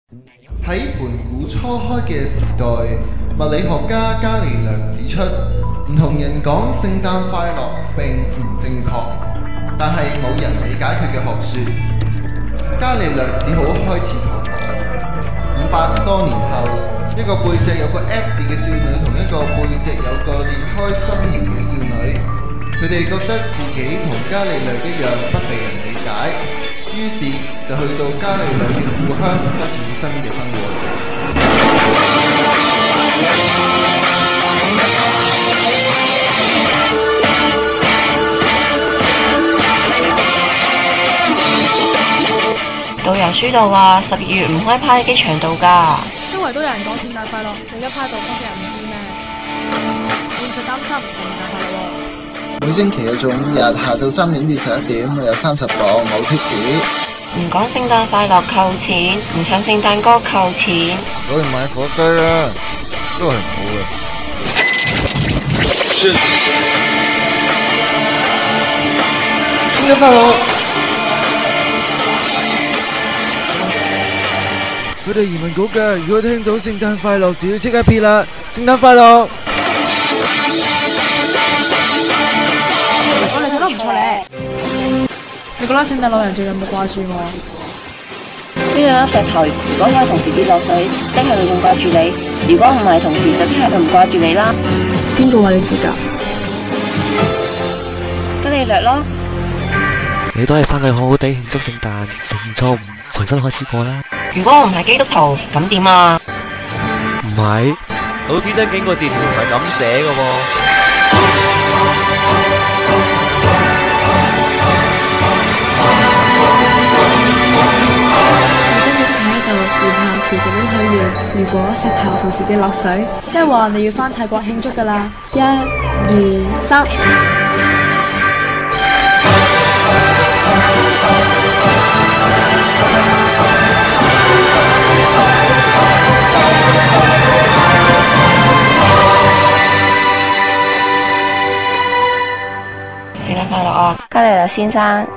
喺盤古初開嘅時代，物理學家伽利略指出，唔同人講聖誕快樂並唔正確，但係冇人理解佢嘅學說。伽利略只好開始逃亡。500多年後，一個背脊有個 F 字嘅少女同一個背脊有個裂開心形嘅少女，佢哋覺得自己同伽利略一樣不被人理解，於是就去到伽利略嘅故鄉開始新嘅生活。導遊書度話12月唔開派喺機場度㗎。周圍都有人講聖誕快樂，你而家派到方式人唔知咩？你唔使擔心，聖誕快樂喎！每星期嘅做5日，下晝3點至11點，有30磅，冇貼士。唔講聖誕快樂扣錢，唔唱聖誕歌扣錢。攞去買火雞啦，都係冇嘅。聖誕快樂！佢哋移民局㗎，如果聽到聖誕快樂，就要即刻撇啦！聖誕快樂！我哋做得唔錯咧。你覺得聖誕老人最近有冇掛住我？呢兩粒石頭，如果有同時跌落水，即係佢仲掛住你；如果唔係同時，就即係佢唔掛住你啦。邊個話你知㗎？伽利略咯。你都係返去好好地慶祝聖誕，承錯唔重新開始過啦。如果我唔係基督徒，咁點啊？唔係，老子真經過字條唔係咁寫嘅喎。其實都可以，如果石頭同時跌落水，即係話你要返泰國慶祝㗎啦！1、2、3。聖誕快樂啊，伽利略先生！